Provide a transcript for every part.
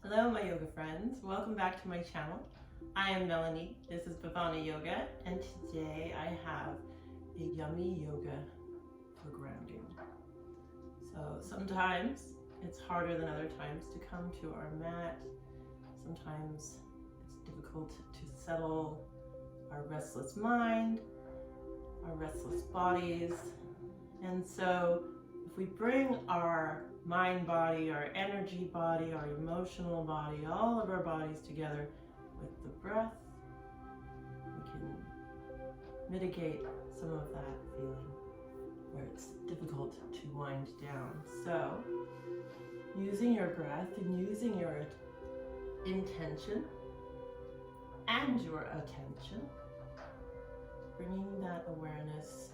Hello, my yoga friends. Welcome back to my channel. I am Melanie. This is Bhavana Yoga, and today I have a yummy yoga for grounding. So sometimes it's harder than other times to come to our mat. Sometimes it's difficult to settle our restless mind, our restless bodies. And so if we bring our mind body, our energy body, our emotional body, all of our bodies together with the breath, we can mitigate some of that feeling where it's difficult to wind down. So using your breath and using your intention and your attention, bringing that awareness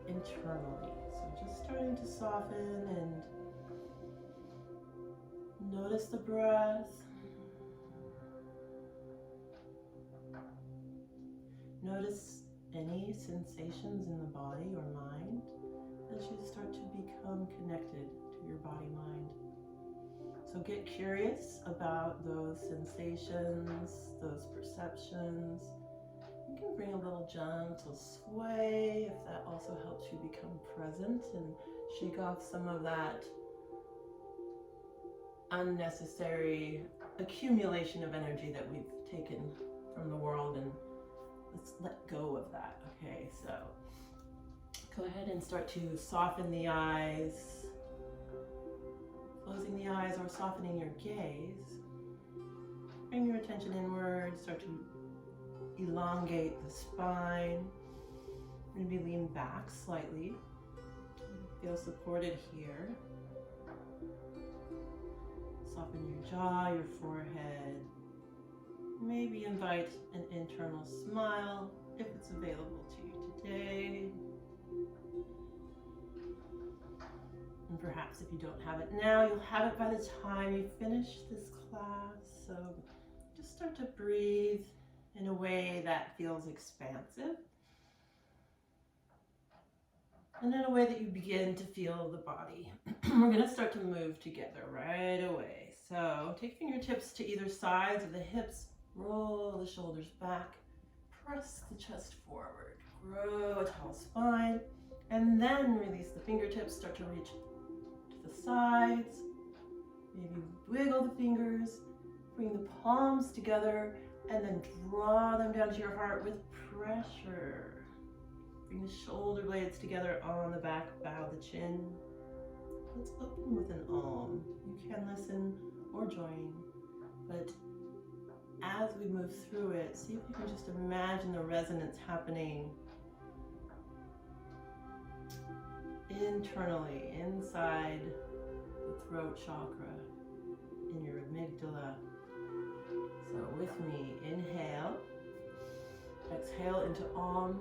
internally. So just starting to soften and notice the breath. Notice any sensations in the body or mind as you start to become connected to your body-mind. So get curious about those sensations, those perceptions. You can bring a little gentle sway if that also helps you become present and shake off some of that unnecessary accumulation of energy that we've taken from the world, and let's let go of that. Okay, so go ahead and start to soften the eyes, closing the eyes or softening your gaze. Bring your attention inward, start to elongate the spine, maybe lean back slightly. Feel supported here. Soften your jaw, your forehead. Maybe invite an internal smile if it's available to you today. And perhaps if you don't have it now, you'll have it by the time you finish this class. So just start to breathe in a way that feels expansive, and in a way that you begin to feel the body. We're going to start to move together right away. So take fingertips to either sides of the hips, roll the shoulders back, press the chest forward, grow a tall spine, and then release the fingertips, start to reach to the sides, maybe wiggle the fingers, bring the palms together, and then draw them down to your heart with pressure. Bring the shoulder blades together on the back, bow the chin. Let's open with an Om. You can listen or join, but as we move through it, see if you can just imagine the resonance happening internally, inside the throat chakra, in your amygdala. So with me, inhale, exhale into Om.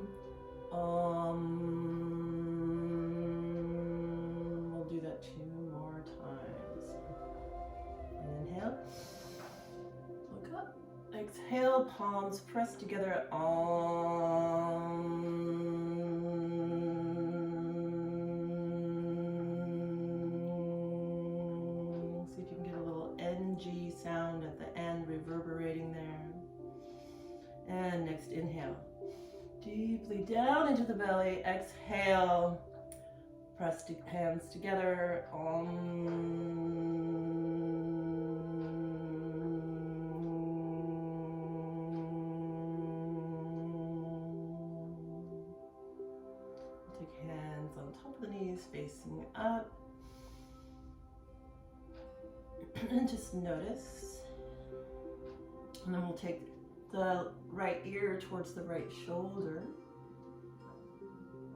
We'll do that 2 more times. Inhale, look up, exhale, palms pressed together. See if you can get a little NG sound at the end, reverberating there. And next, inhale. Deeply down into the belly. Exhale. Press hands together. Take hands on top of the knees, facing up. And just notice. And then we'll take the right ear towards the right shoulder,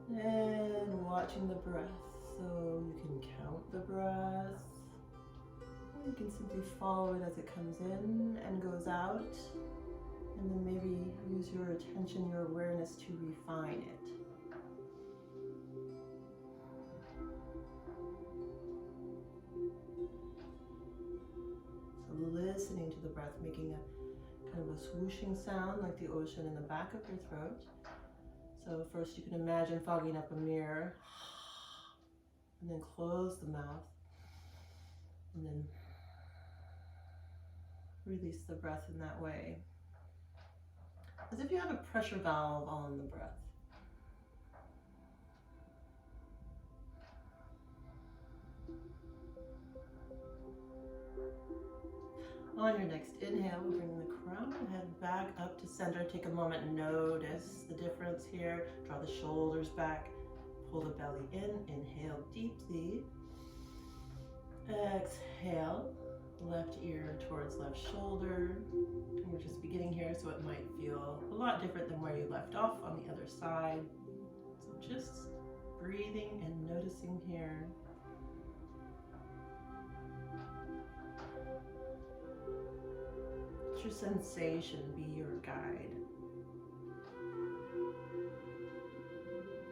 and watching the breath. So you can count the breath, or you can simply follow it as it comes in and goes out, and then maybe use your attention, your awareness to refine it. So listening to the breath, making a kind of a swooshing sound like the ocean in the back of your throat. So first you can imagine fogging up a mirror, and then close the mouth, and then Release the breath in that way. As if you have a pressure valve on the breath. On your next inhale, we'll bring the crown of the head back up to center. Take a moment and notice the difference here. Draw the shoulders back. Pull the belly in. Inhale deeply. Exhale. Left ear towards left shoulder. And we're just beginning here, so it might feel a lot different than where you left off on the other side. So just breathing and noticing here. Let your sensation be your guide.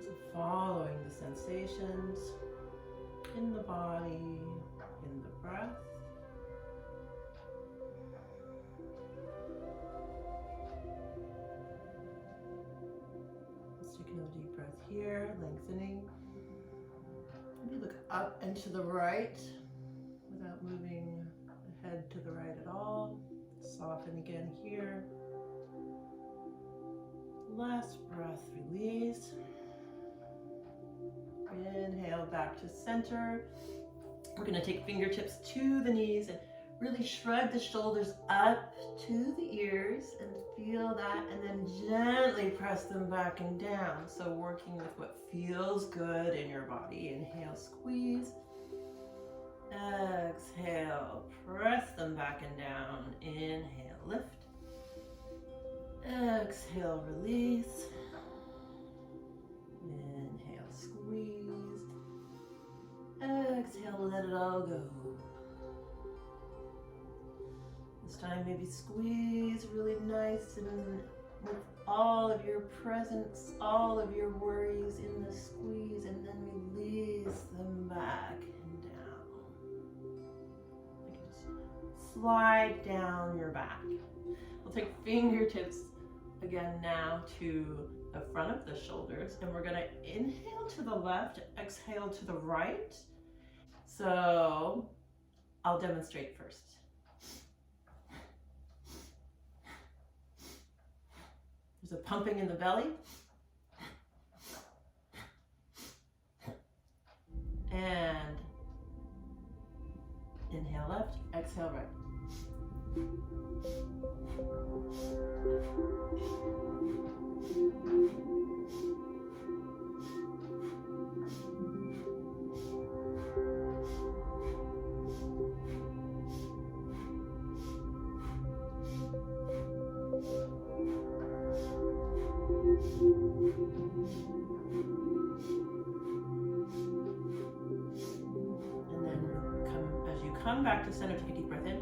So following the sensations in the body, in the breath. Let's take another deep breath here, lengthening. Maybe look up and to the right without moving the head to the right at all. Soften again here. Last breath, release. Inhale back to center. We're going to take fingertips to the knees and really shrug the shoulders up to the ears and feel that, and then gently press them back and down. So working with what feels good in your body. Inhale, squeeze. Exhale, press them back and down. Inhale, lift. Exhale, release. Inhale, squeeze. Exhale, let it all go. This time maybe squeeze really nice and with all of your presence, all of your worries in the squeeze, and then release them back and down. Like just slide down your back. We'll take fingertips again now to the front of the shoulders, and we're going to inhale to the left, exhale to the right. So I'll demonstrate first. There's a pumping in the belly. And inhale left, exhale right. Come back to center, take a deep breath in.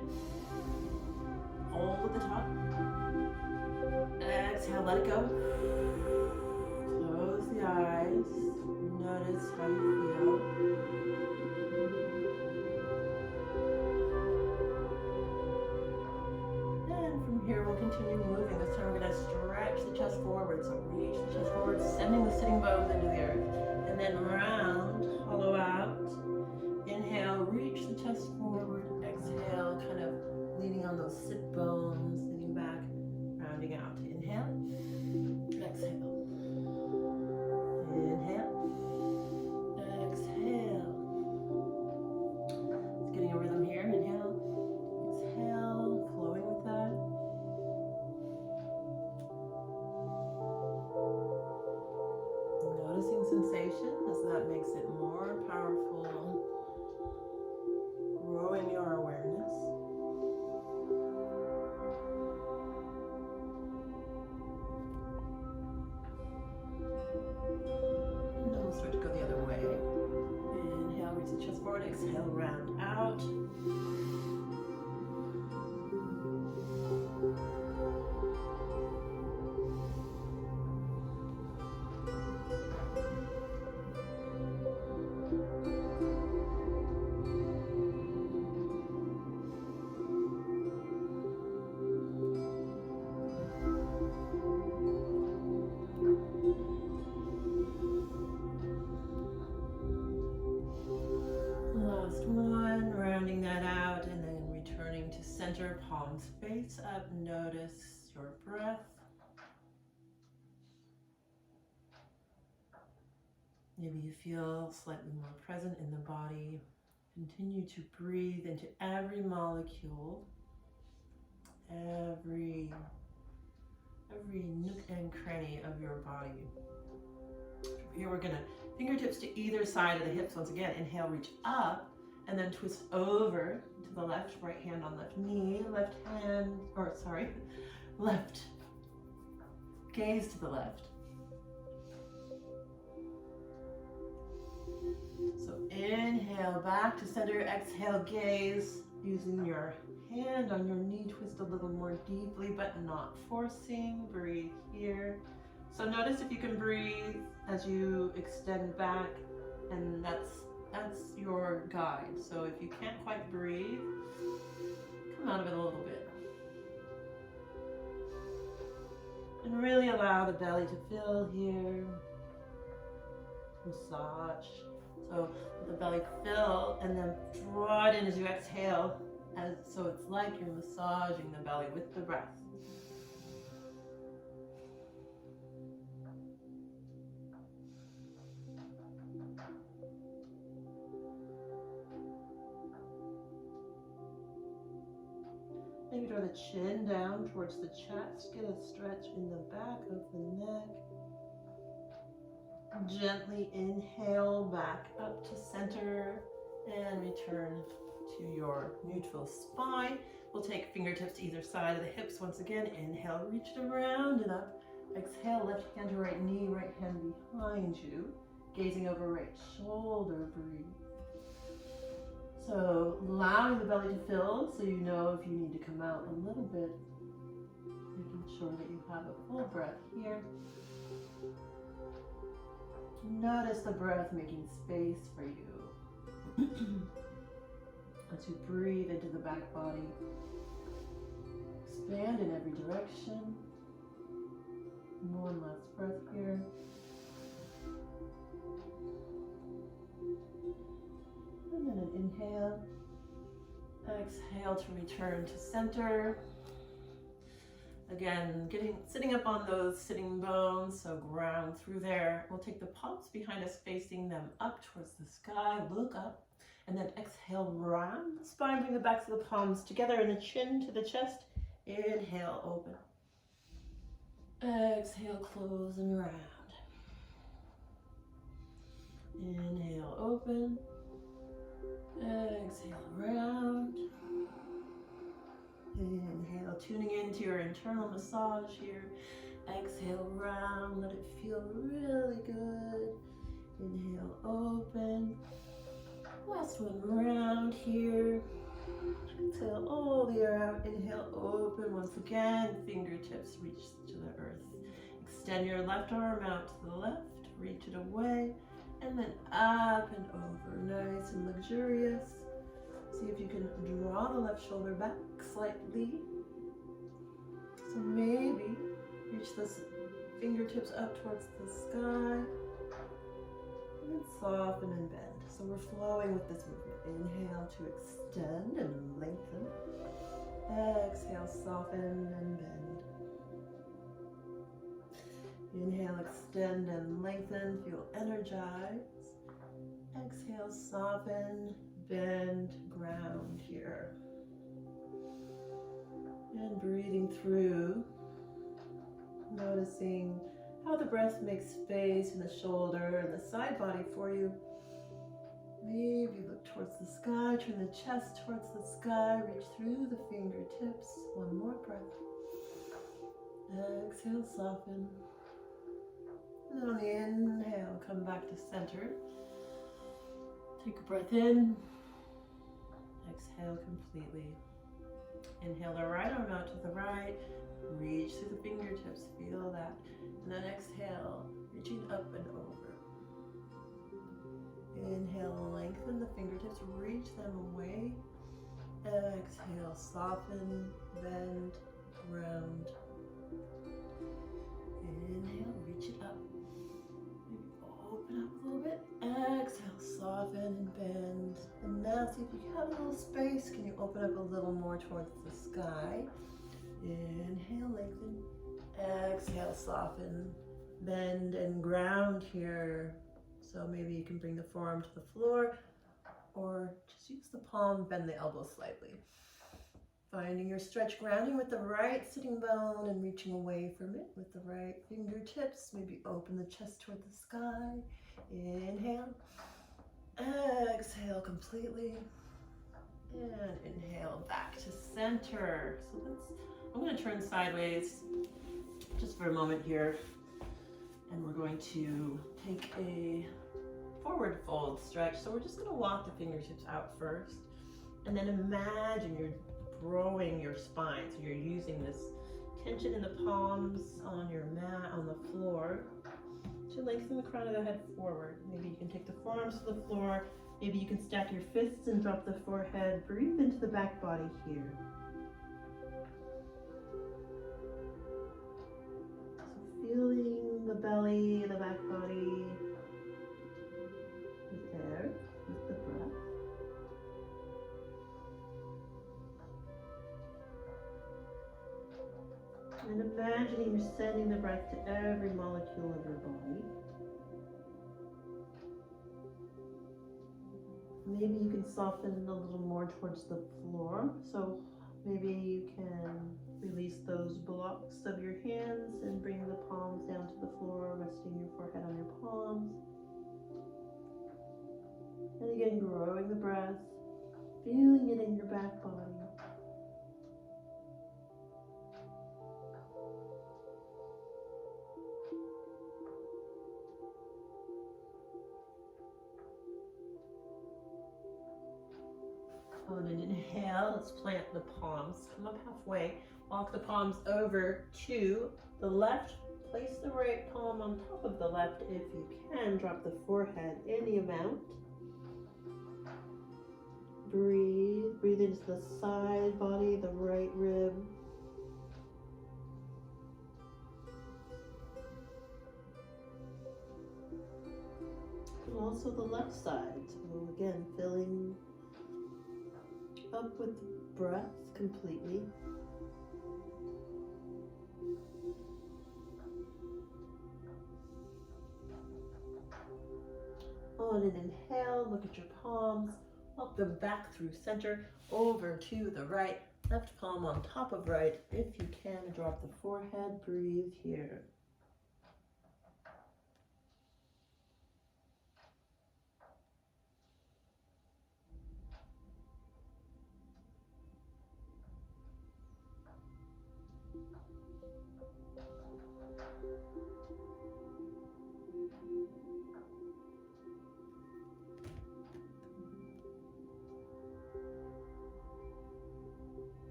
Hold at the top. Exhale, let it go. Close the eyes. Notice how you feel. And from here, we'll continue moving. This time we're going to stretch the chest forward. So reach the chest forward, sending the sitting bones into the earth. And then round, hollow out. Inhale, reach the chest forward. Exhale, kind of leaning on those sit bones, leaning back, rounding out. Inhale, exhale. Inhale, exhale. It's getting a rhythm here. Inhale, exhale, flowing with that. Noticing sensation as that makes it more powerful. Growing your awareness. center, palms face up. Notice your breath. Maybe you feel slightly more present in the body. Continue to breathe into every molecule, every nook and cranny of your body. Here we're gonna fingertips to either side of the hips. Once again, inhale, reach up, and then twist over to the left, right hand on left knee, left gaze to the left. So inhale, back to center, exhale, gaze, using your hand on your knee, twist a little more deeply, but not forcing. Breathe here. So notice if you can breathe as you extend back, and that's your guide. So if you can't quite breathe, come out of it a little bit. And really allow the belly to fill here. Massage. So let the belly fill and then draw it in as you exhale. So it's like you're massaging the belly with the breath. Maybe draw the chin down towards the chest. Get a stretch in the back of the neck. Gently inhale back up to center and return to your neutral spine. We'll take fingertips to either side of the hips. Once again, inhale, reach it around and up. Exhale, left hand to right knee, right hand behind you. Gazing over right shoulder, breathe. So allowing the belly to fill so you know if you need to come out a little bit. Making sure that you have a full breath here. Notice the breath making space for you. As you breathe into the back body, expand in every direction. One last breath here. And then an inhale. Exhale to return to center. Again, sitting up on those sitting bones, so ground through there. We'll take the palms behind us, facing them up towards the sky. Look up. And then exhale, round the spine, bring the backs of the palms together and the chin to the chest. Inhale, open. Exhale, close and round. Inhale, open. Exhale, round. Inhale, tuning into your internal massage here. Exhale, round. Let it feel really good. Inhale, open. Last one, round here. Exhale all the air out. Inhale, open once again. Fingertips reach to the earth. Extend your left arm out to the left. Reach it away. And then up and over. Nice and luxurious. See if you can draw the left shoulder back slightly. So maybe reach the fingertips up towards the sky. And soften and bend. So we're flowing with this movement. Inhale to extend and lengthen. Exhale, soften and bend. Inhale, extend and lengthen. Feel energized. Exhale, soften, bend, ground here. And breathing through, noticing how the breath makes space in the shoulder and the side body for you. Maybe look towards the sky, turn the chest towards the sky, reach through the fingertips. One more breath. Exhale, soften. And then on the inhale, come back to center. Take a breath in. Exhale completely. Inhale the right arm out to the right. Reach through the fingertips, feel that. And then exhale, reaching up and over. Inhale, lengthen the fingertips, reach them away. Exhale, soften, bend, round. Inhale, reach it up. Maybe open Open up a little bit. Exhale, soften and bend. And now see if you have a little space. Can you open up a little more towards the sky? Inhale, lengthen. Exhale, soften, bend, and ground here. So maybe you can bring the forearm to the floor or just use the palm, bend the elbow slightly. Finding your stretch, grounding with the right sitting bone and reaching away from it with the right fingertips. Maybe open the chest toward the sky. Inhale. Exhale completely. And inhale back to center. So I'm going to turn sideways just for a moment here. And we're going to take a forward fold stretch. So we're just going to walk the fingertips out first. And then imagine you're growing your spine. So you're using this tension in the palms on your mat, on the floor, to lengthen the crown of the head forward. Maybe you can take the forearms to the floor. Maybe you can stack your fists and drop the forehead. Breathe into the back body here. So feeling the belly, the back body with air, with the breath. And imagining you're sending the breath to every molecule of your body. Maybe you can soften a little more towards the floor. So maybe you can release those blocks of your hands and bring the palms down to the floor, resting your forehead on your palms. And again, growing the breath, feeling it in your back body. On an inhale, let's plant the palms. Come up halfway. Walk the palms over to the left. Place the right palm on top of the left if you can. Drop the forehead any amount. Breathe. Breathe into the side body, the right rib. And also the left side. So again, filling up with breath completely. On an inhale, look at your palms, walk them back through center, over to the right, left palm on top of right. If you can, drop the forehead, breathe here.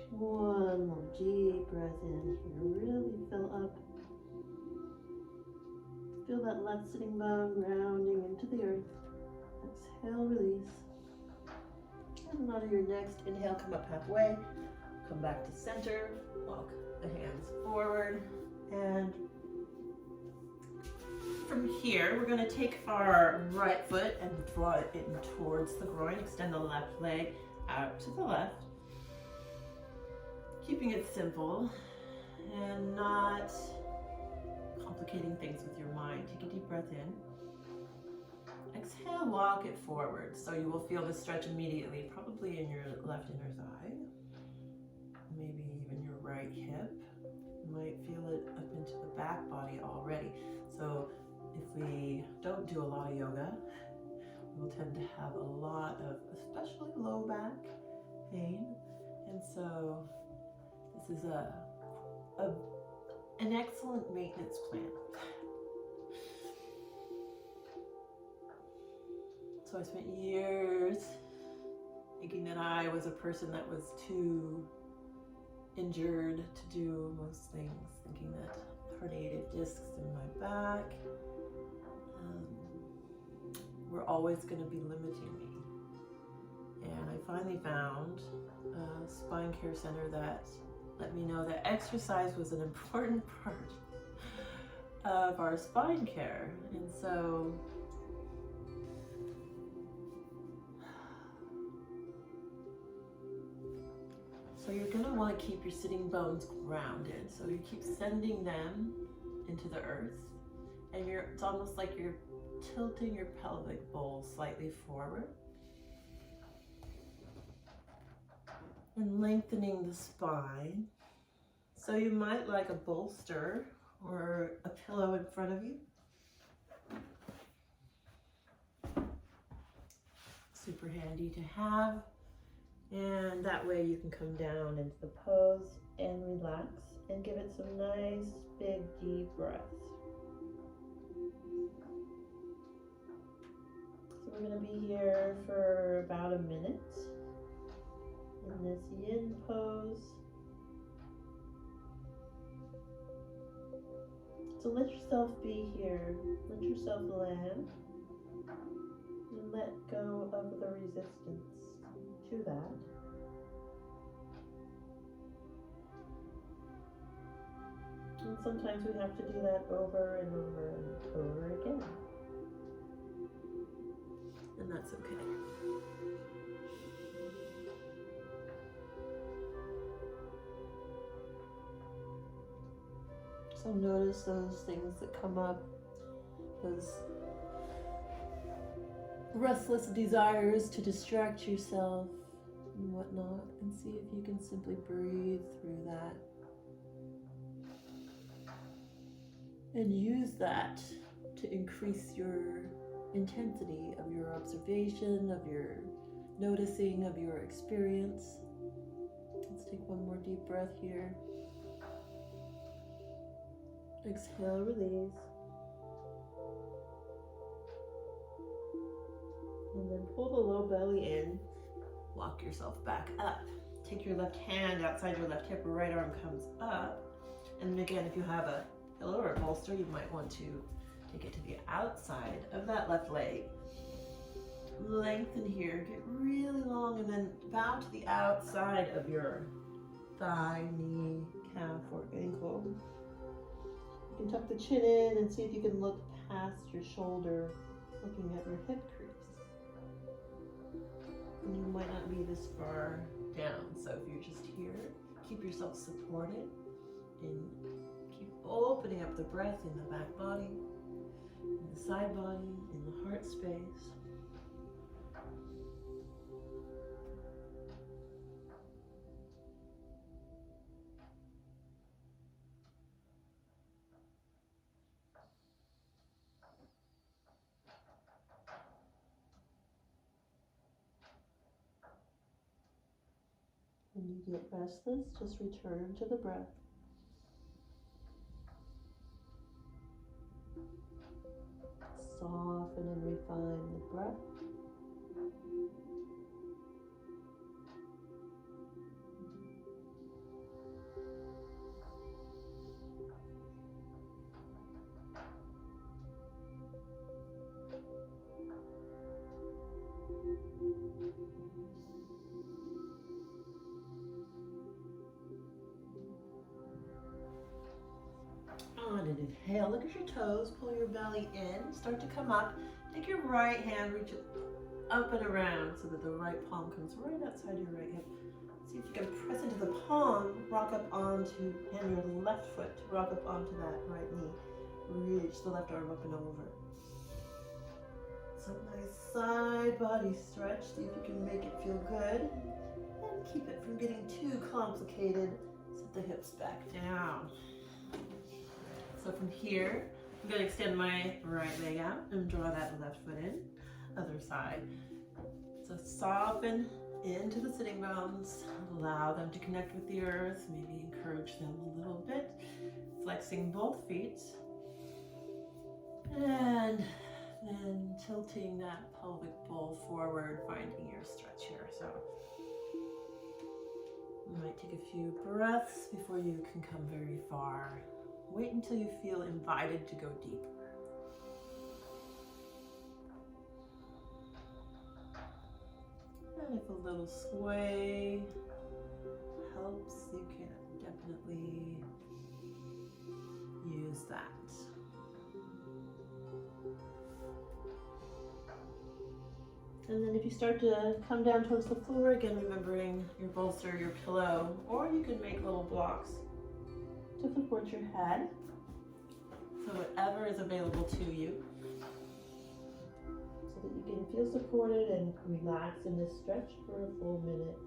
One more deep breath in here. Really fill up. Feel that left sitting bone grounding into the earth. Exhale, release. And on your next inhale, come up halfway. Come back to center. Walk the hands forward. And from here, we're going to take our right foot and draw it in towards the groin. Extend the left leg out to the left. Keeping it simple and not complicating things with your mind. Take a deep breath in. Exhale, walk it forward. So you will feel the stretch immediately, probably in your left inner thigh, maybe even your right hip. You might feel it up into the back body already. So if we don't do a lot of yoga, we'll tend to have a lot of, especially low back pain. And so this is an excellent maintenance plan. So I spent years thinking that I was a person that was too injured to do most things, thinking that herniated discs in my back were always going to be limiting me. And I finally found a spine care center that let me know that exercise was an important part of our spine care. And so you're gonna want to keep your sitting bones grounded. So you keep sending them into the earth, and it's almost like you're tilting your pelvic bowl slightly forward and lengthening the spine. So you might like a bolster or a pillow in front of you. Super handy to have. And that way you can come down into the pose and relax and give it some nice, big, deep breaths. So we're going to be here for about a minute in this yin pose. So let yourself be here, let yourself land, and let go of the resistance to that. And sometimes we have to do that over and over and over again. And that's okay. So notice those things that come up, those restless desires to distract yourself and whatnot, and see if you can simply breathe through that and use that to increase your intensity of your observation, of your noticing, of your experience. Let's take one more deep breath here. Exhale, release. And then pull the low belly in. Walk yourself back up. Take your left hand outside your left hip, right arm comes up. And again, if you have a pillow or a bolster, you might want to take it to the outside of that left leg. Lengthen here, get really long, and then bow to the outside of your thigh, knee, calf, or ankle. You can tuck the chin in and see if you can look past your shoulder, looking at your hip crease. And you might not be this far down, so if you're just here, keep yourself supported and keep opening up the breath in the back body, in the side body, in the heart space. When you get restless, just return to the breath. Soften and refine the breath. On an inhale, look at your toes, pull your belly in, start to come up. Take your right hand, reach it up and around so that the right palm comes right outside your right hip. See if you can press into the palm, rock up onto, and your left foot to rock up onto that right knee. Reach the left arm up and over. Some nice side body stretch, see if you can make it feel good. And keep it from getting too complicated. Set the hips back down. So from here, I'm going to extend my right leg out and draw that left foot in. Other side. So soften into the sitting bones. Allow them to connect with the earth. Maybe encourage them a little bit. Flexing both feet. And then tilting that pelvic bowl forward, finding your stretch here. So you might take a few breaths before you can come very far. Wait until you feel invited to go deeper. And if a little sway helps, you can definitely use that. And then if you start to come down towards the floor, again remembering your bolster, your pillow, or you can make little blocks to support your head. So whatever is available to you, so that you can feel supported and relax in this stretch for a full minute.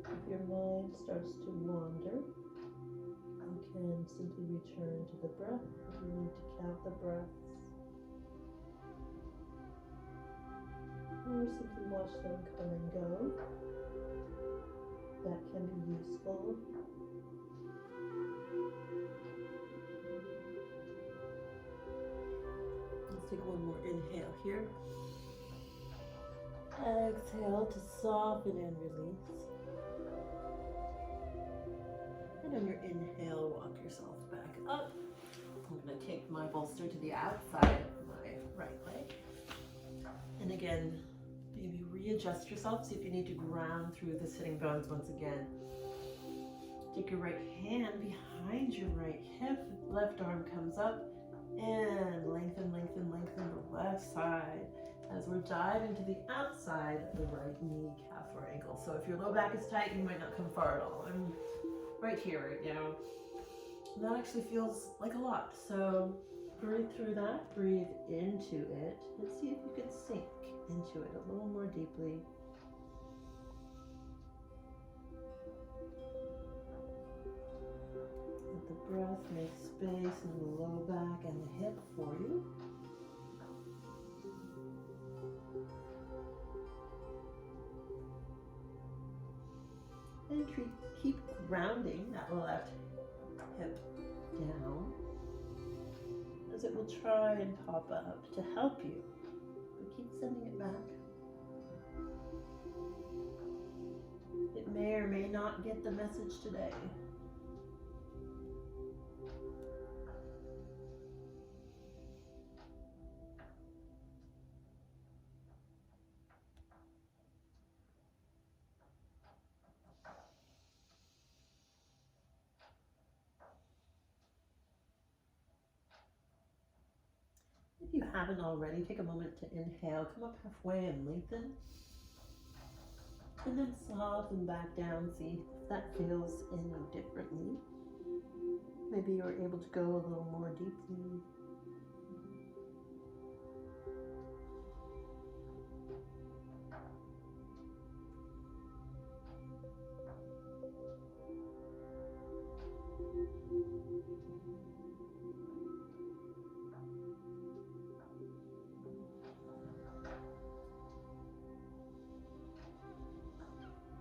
If your mind starts to wander, you can simply return to the breath if you need to count the breaths, or simply watch them come and go. That can be useful. Let's take one more inhale here. Exhale to soften and release. And on your inhale, walk yourself back up. I'm going to take my bolster to the outside of my right leg. And again, maybe readjust yourself. See if you need to ground through the sitting bones once again. Take your right hand behind your right hip. Left arm comes up and lengthen, lengthen, lengthen the left side as we're diving to the outside of the right knee, calf, or ankle. So if your low back is tight, you might not come far at all. I'm right here right now. That actually feels like a lot. So breathe through that, breathe into it, and see if you can sink into it a little more deeply. Let the breath make space in the low back and the hip for you. And keep grounding that left hip down, as it will try and pop up to help you, but keep sending it back. It may or may not get the message today. If you haven't already, take a moment to inhale, come up halfway and lengthen. And then soften back down, see if that feels any differently. Maybe you're able to go a little more deeply.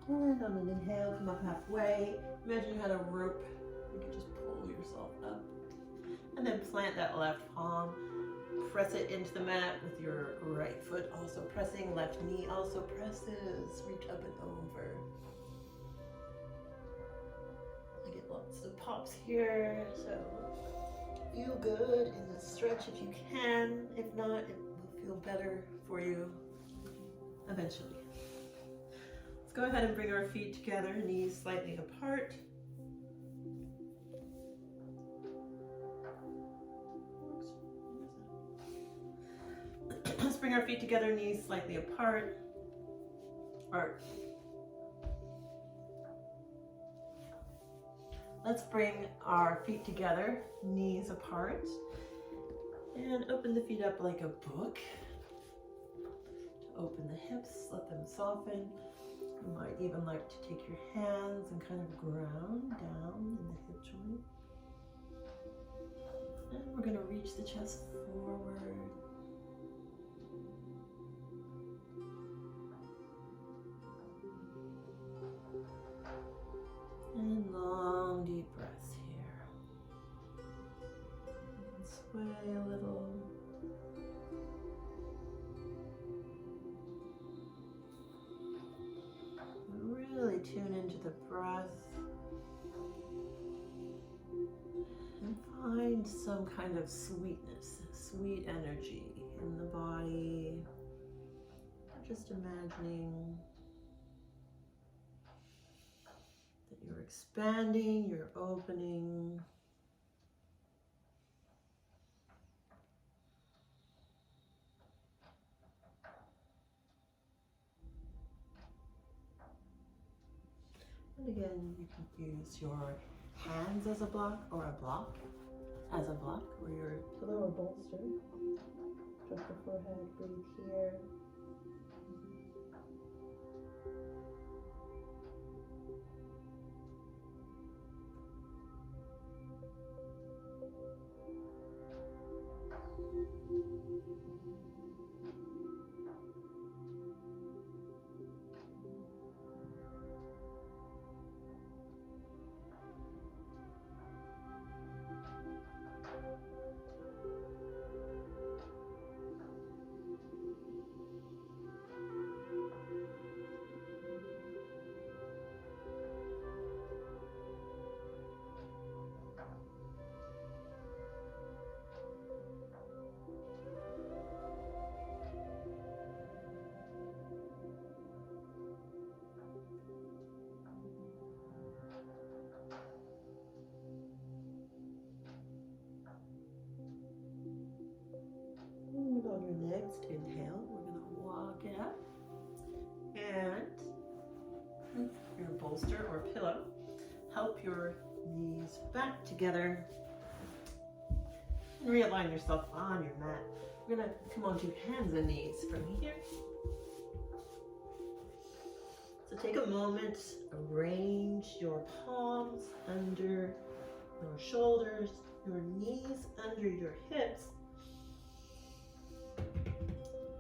And on an inhale, come up halfway. Imagine you had a rope. You could just pull yourself up. And then plant that left palm. Press it into the mat with your right foot also pressing. Left knee also presses. Reach up and over. I get lots of pops here. So feel good in the stretch if you can. If not, it will feel better for you eventually. Go ahead and bring our feet together, knees slightly apart. Let's bring our feet together, knees slightly apart. Let's bring our feet together, knees apart, and open the feet up like a book to Open the hips, let them soften. You might even like to take your hands and kind of ground down in the hip joint. And we're going to reach the chest forward. And long deep breaths here. You can sway a little. Really tune into the breath and find some kind of sweetness, sweet energy in the body. Just imagining that you're expanding, you're opening. And again, you can use your hands as a block or a block as a block, or your pillow or bolster. Drop the forehead, breathe here. And on your next inhale, we're going to walk it up and your bolster or pillow. Help your knees back together and realign yourself on your mat. We're going to come onto hands and knees from here. So take a moment, arrange your palms under your shoulders, your knees under your hips.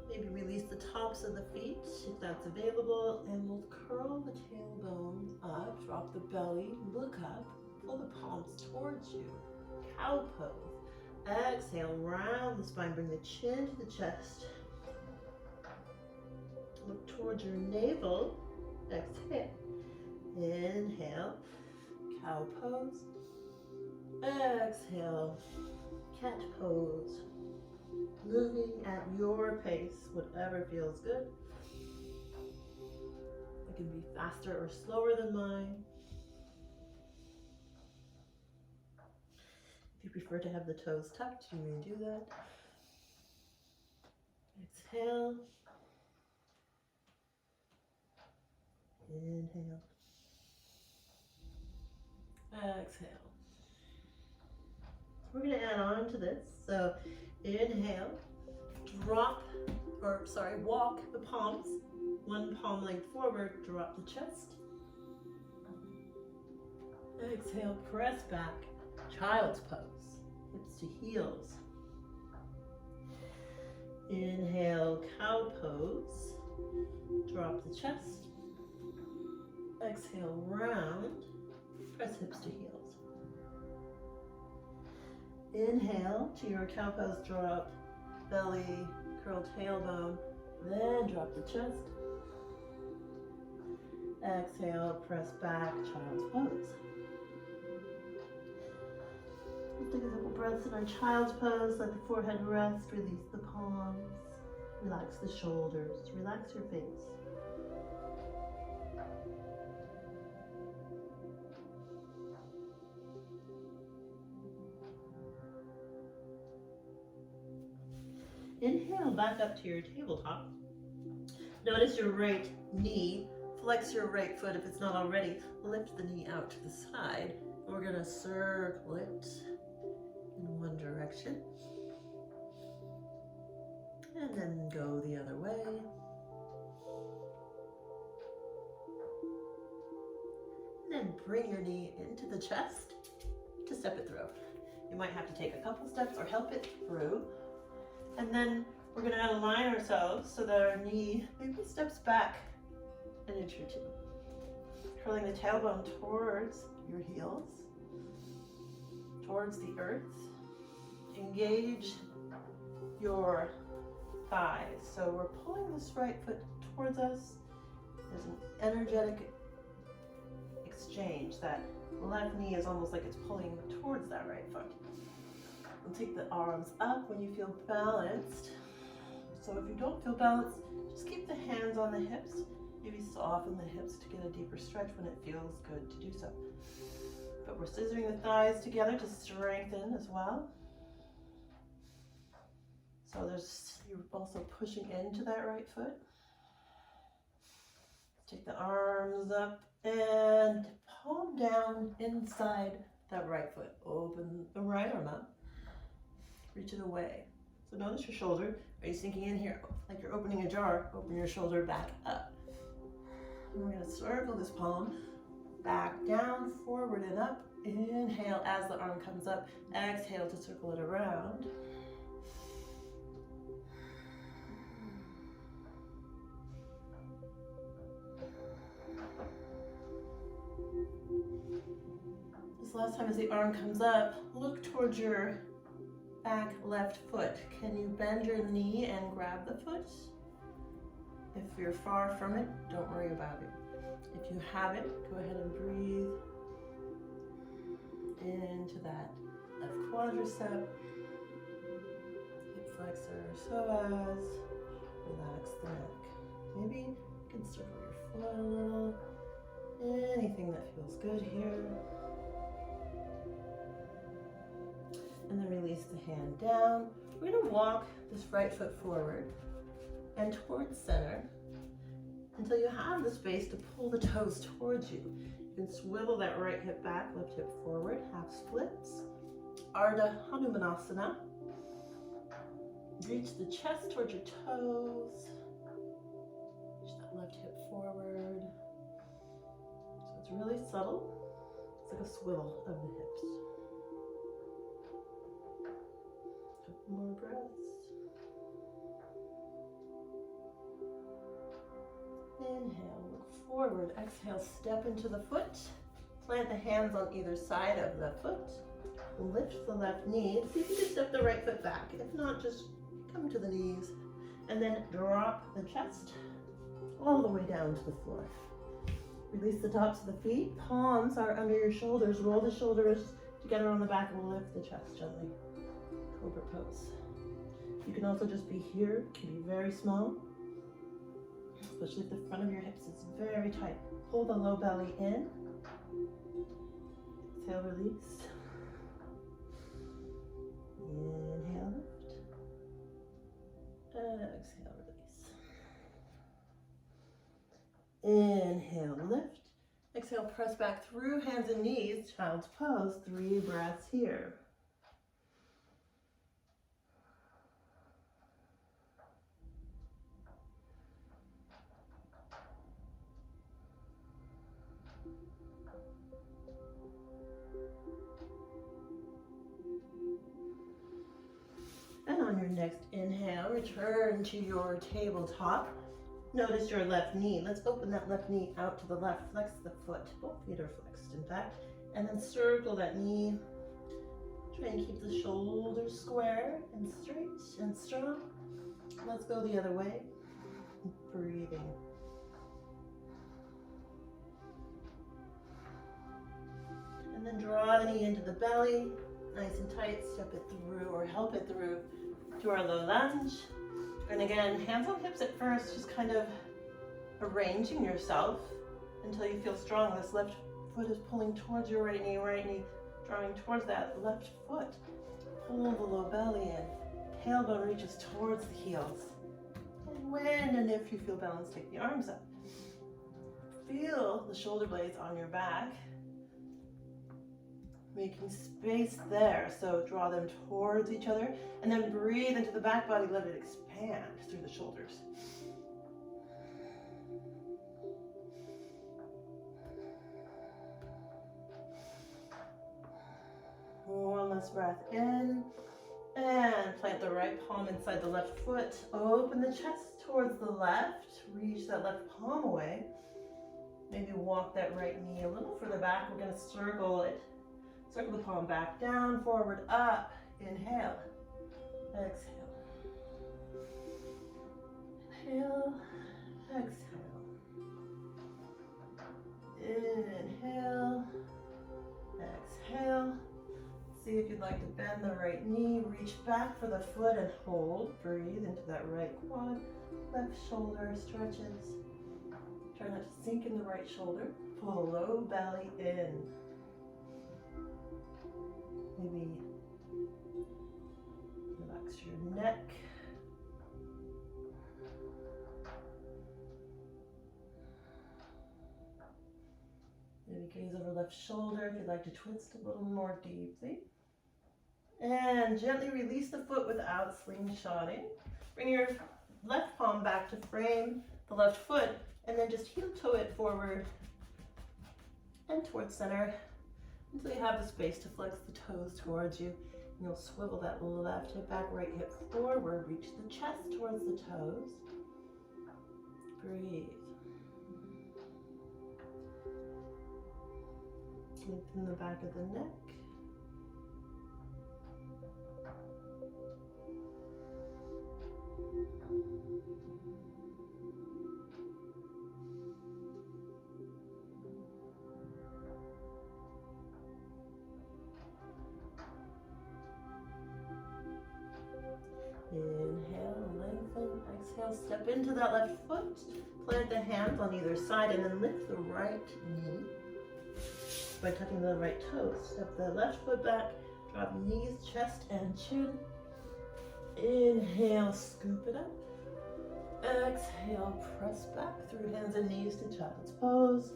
Maybe release the tops of the feet if that's available, and we'll curl the tailbone up, drop the belly, look up, pull the palms towards you. Cow pose. Exhale, round the spine, bring the chin to the chest. Look towards your navel. Exhale. Inhale, cow pose. Exhale, cat pose. Moving at your pace, whatever feels good. It can be faster or slower than mine. If you prefer to have the toes tucked, you may do that. Exhale. Inhale. Exhale. We're going to add on to this. So inhale, walk the palms, one palm length forward, drop the chest. Exhale, press back, child's pose, hips to heels. Inhale, cow pose, drop the chest. Exhale, round, press hips to heels. Inhale to your cow pose, drop belly, curl tailbone, then drop the chest. Exhale, press back, child's pose. Let's take a couple breaths in our child's pose. Let the forehead rest, release the palms, relax the shoulders, relax your face. Inhale back up to your tabletop. Notice your right knee. Flex your right foot if it's not already. Lift the knee out to the side. We're going to circle it in one direction. And then go the other way. And then bring your knee into the chest to step it through. You might have to take a couple steps or help it through. And then we're going to align ourselves so that our knee maybe steps back an inch or two. Curling the tailbone towards your heels, towards the earth. Engage your thighs. So we're pulling this right foot towards us. There's an energetic exchange. That left knee is almost like it's pulling towards that right foot. And take the arms up when you feel balanced. So if you don't feel balanced, just keep the hands on the hips. Maybe soften the hips to get a deeper stretch when it feels good to do so. But we're scissoring the thighs together to strengthen as well. So you're also pushing into that right foot. Take the arms up and palm down inside that right foot. Open the right arm up. Reach it away. So notice your shoulder. Are you sinking in here like you're opening a jar? Open your shoulder back up. And we're going to circle this palm back down, forward and up. Inhale as the arm comes up. Exhale to circle it around. This last time as the arm comes up, look towards your back left foot. Can you bend your knee and grab the foot? If you're far from it, don't worry about it. If you have it, go ahead and breathe into that left quadricep, hip flexor, psoas. Relax the neck. Maybe you can circle your foot a little. Anything that feels good here. And then release the hand down. We're going to walk this right foot forward and towards center until you have the space to pull the toes towards you. You can swivel that right hip back, left hip forward, half splits. Ardha Hanumanasana. Reach the chest towards your toes. Reach that left hip forward. So it's really subtle. It's like a swivel of the hips. Couple more breaths. Inhale, look forward. Exhale, step into the foot. Plant the hands on either side of the foot. Lift the left knee. See if you can step the right foot back. If not, just come to the knees. And then drop the chest all the way down to the floor. Release the tops of the feet. Palms are under your shoulders. Roll the shoulders together on the back and lift the chest gently. Cobra pose. You can also just be here. It can be very small. Especially if the front of your hips is very tight. Pull the low belly in. Exhale, release. Inhale, lift. Exhale, release. Inhale, lift. Exhale, press back through hands and knees. Child's pose. 3 breaths here. And on your next inhale, return to your tabletop. Notice your left knee. Let's open that left knee out to the left. Flex the foot. Both feet are flexed, in fact. And then circle that knee. Try and keep the shoulders square and straight and strong. Let's go the other way. Breathing. And then draw the knee into the belly. Nice and tight. Step it through or help it through to our low lunge. And again, hands on hips at first, just kind of arranging yourself until you feel strong. This left foot is pulling towards your right knee drawing towards that left foot. Pull the low belly in. Tailbone reaches towards the heels. And when and if you feel balanced, take the arms up. Feel the shoulder blades on your back. Making space there, so draw them towards each other and then breathe into the back body, let it expand through the shoulders. One last breath in. And plant the right palm inside the left foot. Open the chest towards the left. Reach that left palm away. Maybe walk that right knee a little further back. We're going to circle it. Circle the palm back, down, forward, up. Inhale. Exhale. Inhale. Exhale. Inhale. Exhale. See if you'd like to bend the right knee, reach back for the foot and hold. Breathe into that right quad, left shoulder stretches. Try not to sink in the right shoulder. Pull the low belly in. Maybe relax your neck. Maybe gaze over left shoulder if you'd like to twist a little more deeply. And gently release the foot without slingshotting. Bring your left palm back to frame the left foot, and then just heel toe it forward and towards center until you have the space to flex the toes towards you. And you'll swivel that left hip back, right hip forward, reach the chest towards the toes. Breathe. Lengthen the back of the neck. Inhale, lengthen, exhale, step into that left foot, plant the hands on either side and then lift the right knee by tucking the right toes. Step the left foot back, drop knees, chest and chin. Inhale, scoop it up. Exhale, press back through hands and knees to child's pose.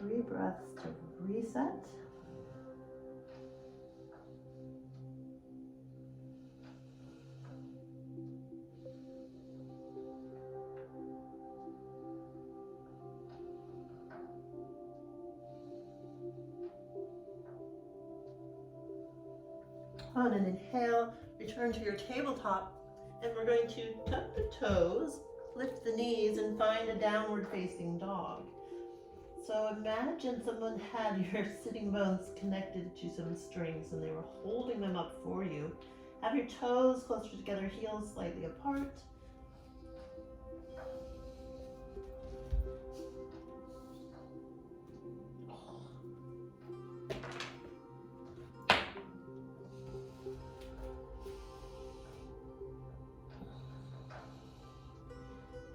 3 breaths to reset. On an inhale, return to your tabletop, and we're going to tuck the toes, lift the knees, and find a downward facing dog. So imagine someone had your sitting bones connected to some strings and they were holding them up for you. Have your toes closer together, heels slightly apart.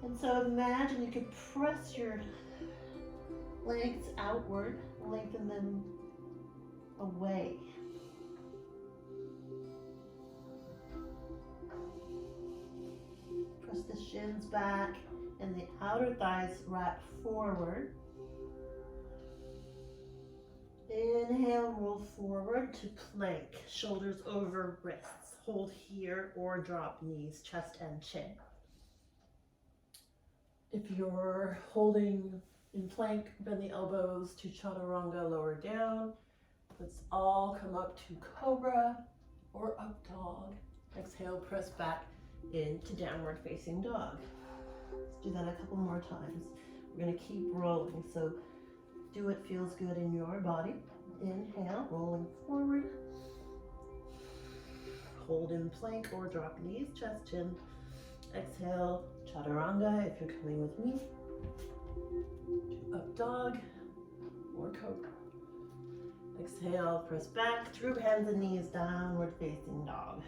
And so imagine you could press your legs outward, lengthen them away. Press the shins back and the outer thighs wrap forward. Inhale, roll forward to plank, shoulders over wrists. Hold here or drop knees, chest and chin. If you're holding in plank, bend the elbows to chaturanga, lower down. Let's all come up to cobra or up dog. Exhale, press back into downward facing dog. Let's do that a couple more times. We're gonna keep rolling, so do what feels good in your body. Inhale, rolling forward. Hold in plank or drop knees, chest, chin. Exhale, chaturanga if you're coming with me. Up dog or cobra. Exhale, press back through hands and knees, downward facing dog.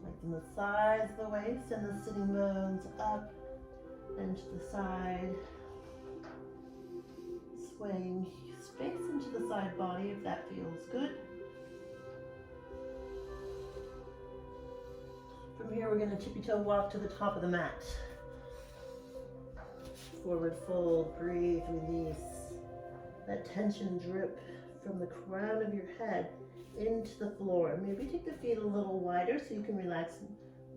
Lengthen the sides of the waist and the sitting bones up and to the side. Swaying space into the side body if that feels good. From here, we're going to tippy-toe walk to the top of the mat. Forward fold, breathe, release. Let tension drip from the crown of your head into the floor. Maybe take the feet a little wider so you can relax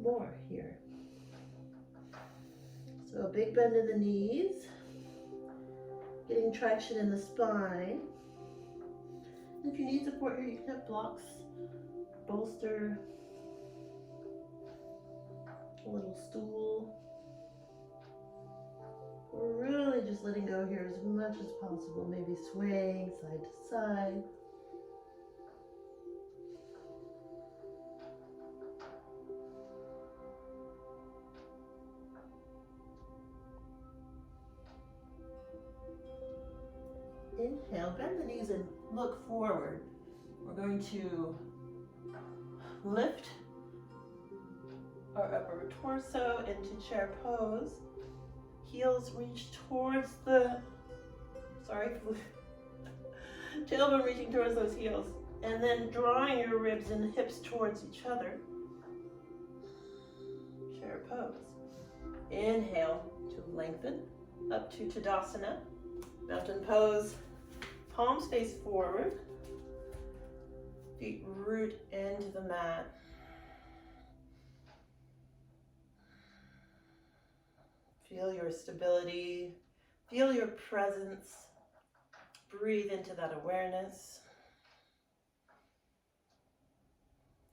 more here. So So a big bend in the knees, getting traction in the spine. And if you need support here, you can have blocks, bolster, a little stool. We're really just letting go here as much as possible, maybe swaying side to side. Inhale, bend the knees and look forward. We're going to lift our upper torso into chair pose. Heels reach towards the, tailbone reaching towards those heels. And then drawing your ribs and hips towards each other. Chair pose. Inhale to lengthen up to Tadasana. Mountain pose. Palms face forward. Feet root into the mat. Feel your stability. Feel your presence. Breathe into that awareness.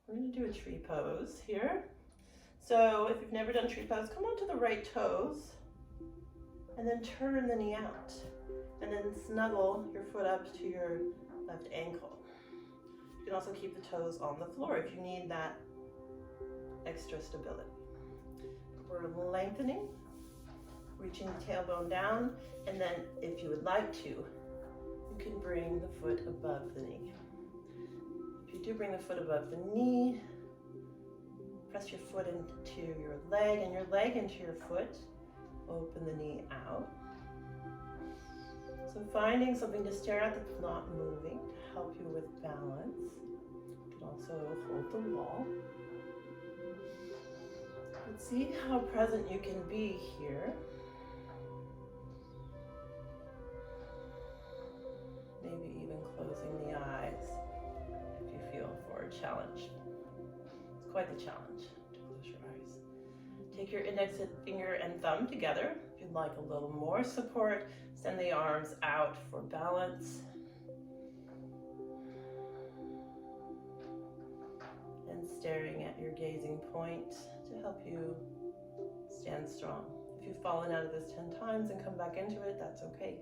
We're going to do a tree pose here. So if you've never done tree pose, come onto the right toes and then turn the knee out. And then snuggle your foot up to your left ankle. You can also keep the toes on the floor if you need that extra stability. We're lengthening, reaching the tailbone down, and then if you would like to, you can bring the foot above the knee. If you do bring the foot above the knee, press your foot into your leg and your leg into your foot. Open the knee out. So finding something to stare at that's not moving to help you with balance. You can also hold the wall. And see how present you can be here. Maybe even closing the eyes if you feel for a challenge. It's quite the challenge to close your eyes. Take your index finger and thumb together. If you'd like a little more support, send the arms out for balance. And staring at your gazing point to help you stand strong. If you've fallen out of this 10 times and come back into it, that's okay.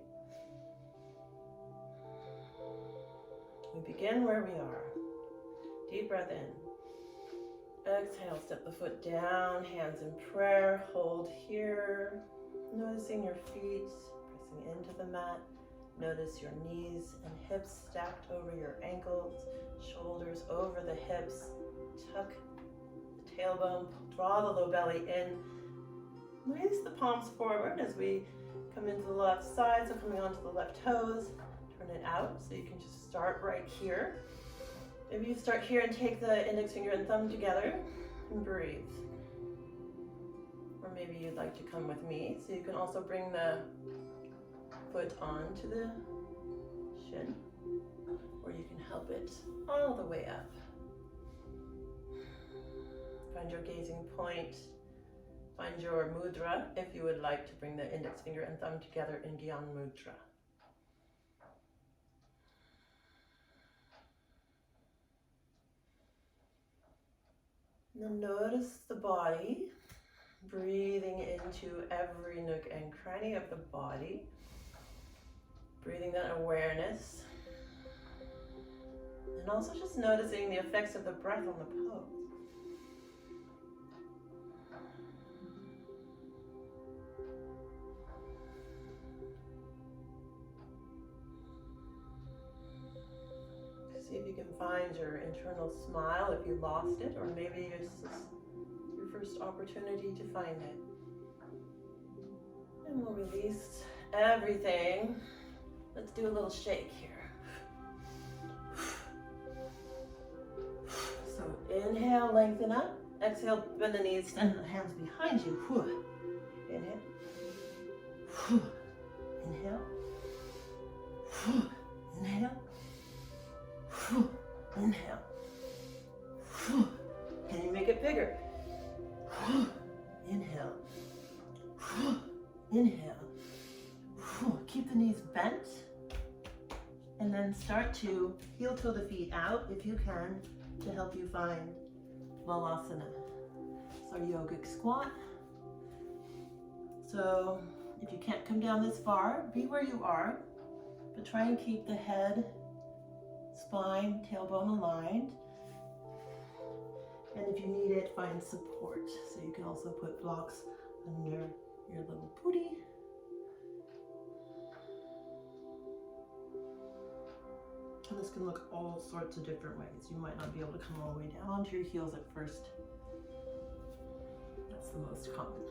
We begin where we are. Deep breath in. Exhale, step the foot down, hands in prayer, hold here. Noticing your feet pressing into the mat. Notice your knees and hips stacked over your ankles, shoulders over the hips. Tuck the tailbone, draw the low belly in. Raise the palms forward as we come into the left side, so coming onto the left toes. Turn it out, so you can just start right here. Maybe you start here and take the index finger and thumb together and breathe. Or maybe you'd like to come with me, so you can also bring the foot onto the shin, or you can help it all the way up. Find your gazing point. Find your mudra if you would like to bring the index finger and thumb together in Gyan Mudra. Now notice the body, breathing into every nook and cranny of the body, breathing that awareness, and also just noticing the effects of the breath on the pose. See if you can find your internal smile if you lost it, or maybe it's just your first opportunity to find it. And we'll release everything. Let's do a little shake here. So inhale, lengthen up. Exhale, bend the knees, send the hands behind you. Inhale. Inhale. Inhale. Inhale. Can you make it bigger? Inhale. inhale. Keep the knees bent. And then start to heel toe the feet out if you can to help you find Balasana. So our yogic squat. So if you can't come down this far, be where you are, but try and keep the head, spine, tailbone aligned. And if you need it, find support. So you can also put blocks under your little booty. And this can look all sorts of different ways. You might not be able to come all the way down onto your heels at first. That's the most common.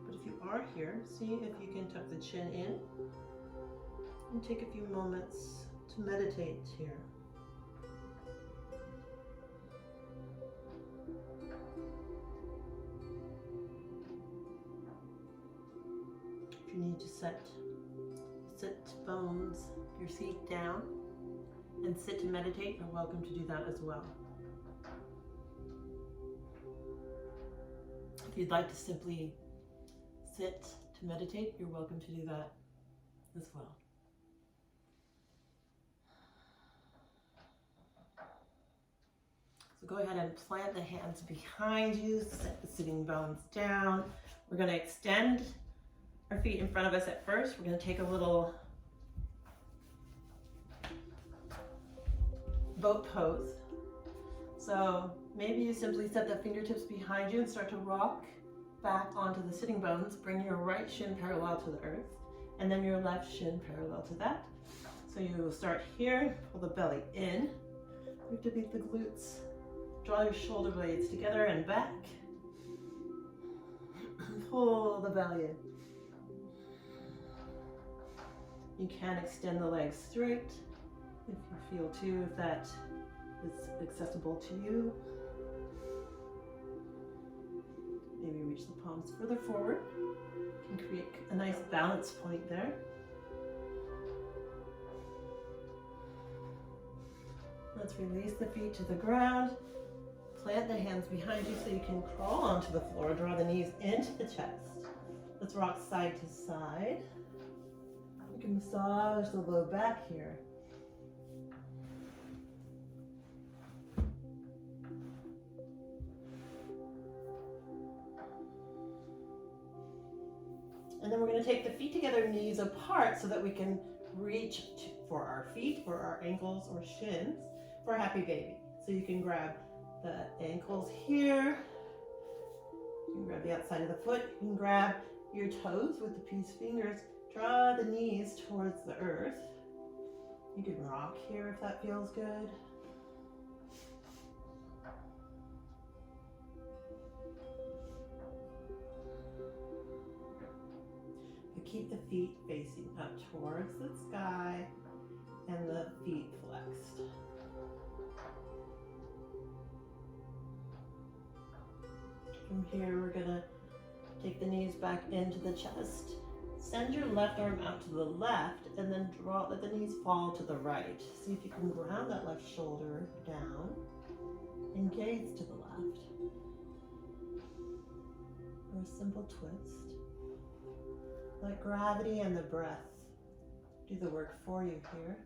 But if you are here, see if you can tuck the chin in and take a few moments to meditate here. If you need to sit bones, your seat down, and sit to meditate, you're welcome to do that as well. If you'd like to simply sit to meditate, you're welcome to do that as well. So go ahead and plant the hands behind you, set the sitting bones down. We're going to extend our feet in front of us at first. We're going to take a little boat pose. So maybe you simply set the fingertips behind you and start to rock back onto the sitting bones. Bring your right shin parallel to the earth and then your left shin parallel to that. So you will start here, pull the belly in, activate the glutes, draw your shoulder blades together and back. Pull the belly in. You can extend the legs straight if you feel too, if that is accessible to you. Maybe reach the palms further forward. You can create a nice balance point there. Let's release the feet to the ground. Plant the hands behind you so you can crawl onto the floor. Draw the knees into the chest. Let's rock side to side. You can massage the low back here. And then we're going to take the feet together, knees apart, so that we can reach for our feet, or our ankles or shins for Happy Baby. So you can grab the ankles here. You can grab the outside of the foot. You can grab your toes with the peace fingers. Draw the knees towards the earth. You can rock here if that feels good. But keep the feet facing up towards the sky and the feet flexed. From here, we're gonna take the knees back into the chest. Send your left arm out to the left and then let the knees fall to the right. See if you can ground that left shoulder down and gaze to the left. Or a simple twist. Let gravity and the breath do the work for you here.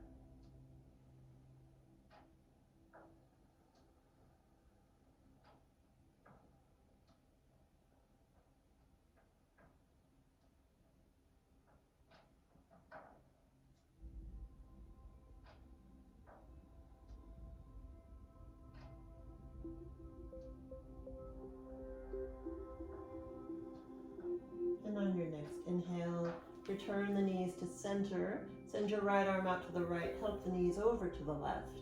And on your next inhale, return the knees to center. Send your right arm out to the right. Help the knees over to the left.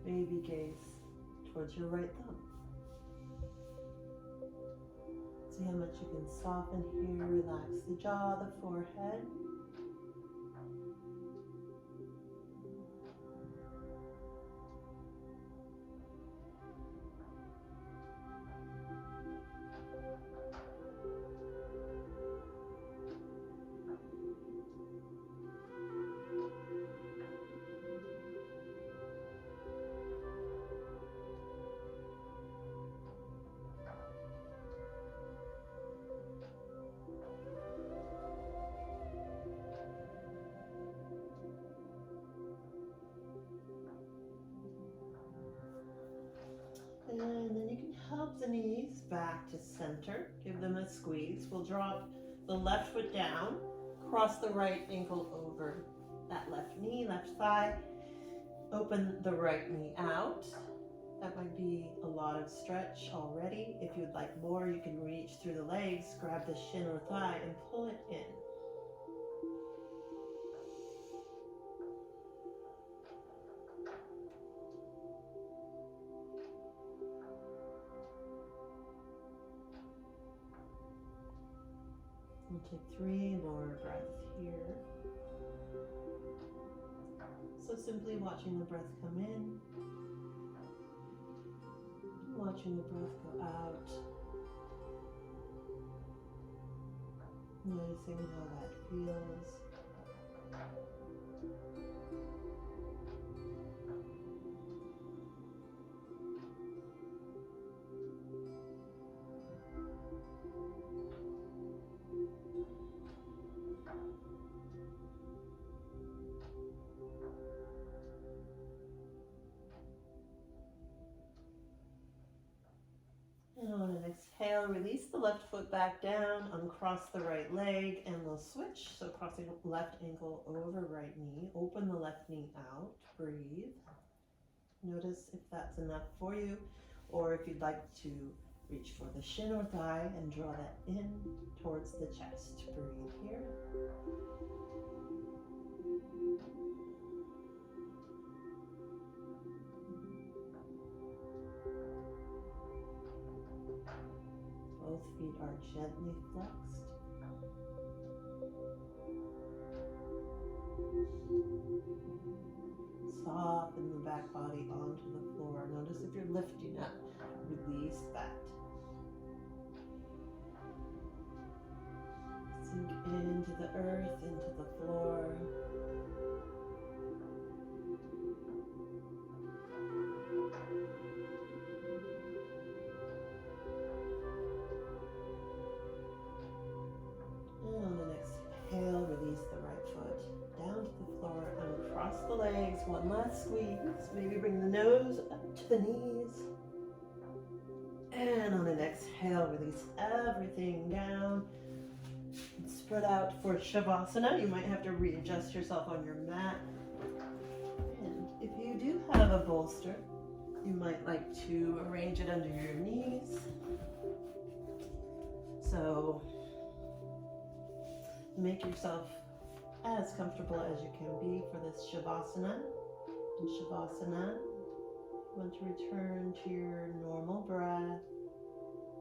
Baby gaze towards your right thumb. See how much you can soften here. Relax the jaw, the forehead. Drop the knees back to center. Give them a squeeze. We'll drop the left foot down. Cross the right ankle over that left knee, left thigh. Open the right knee out. That might be a lot of stretch already. If you'd like more, you can reach through the legs, grab the shin or thigh, and pull it in. We'll take 3 more breaths here. So simply watching the breath come in, watching the breath go out, noticing how that feels. And on an exhale, release the left foot back down, uncross the right leg, and we'll switch. So crossing left ankle over right knee, open the left knee out, breathe. Notice if that's enough for you, or if you'd like to reach for the shin or thigh and draw that in towards the chest. Breathe here. Both feet are gently flexed. Soften the back body onto the floor. Notice if you're lifting up, release that. Sink into the earth, into the floor. And on an exhale, release the right foot down to the floor, uncross the legs, one last squeeze. Maybe bring the nose up to the knees. And on an exhale, release everything down. Spread out for Shavasana. You might have to readjust yourself on your mat. And if you do have a bolster, you might like to arrange it under your knees. So make yourself as comfortable as you can be for this Shavasana. In Shavasana, you want to return to your normal breath.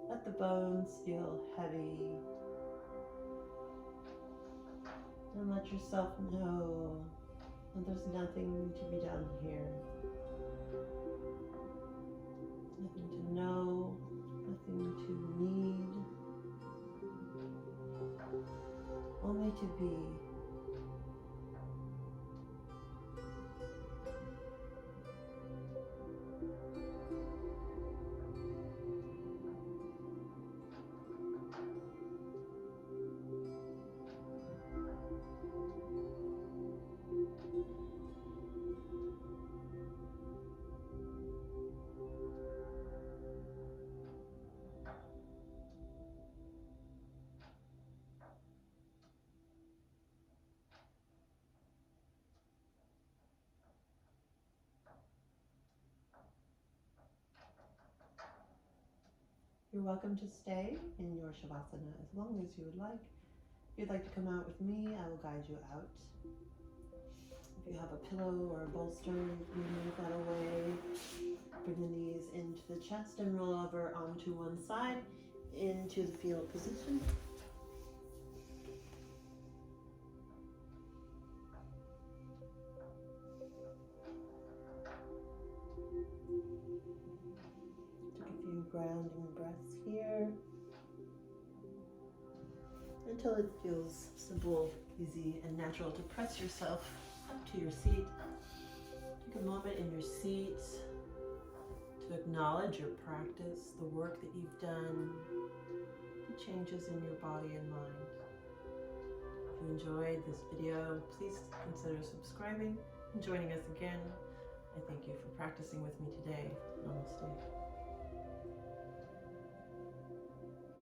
Let the bones feel heavy. And let yourself know that there's nothing to be done here. Nothing to know, nothing to need. Only to be. You're welcome to stay in your Shavasana as long as you would like. If you'd like to come out with me, I will guide you out. If you have a pillow or a bolster, you move that away. Bring the knees into the chest and roll over onto one side into the fetal position. Grounding breaths here until it feels simple, easy, and natural to press yourself up to your seat. Take a moment in your seat to acknowledge your practice, the work that you've done, the changes in your body and mind. If you enjoyed this video, please consider subscribing and joining us again. I thank you for practicing with me today. Namaste.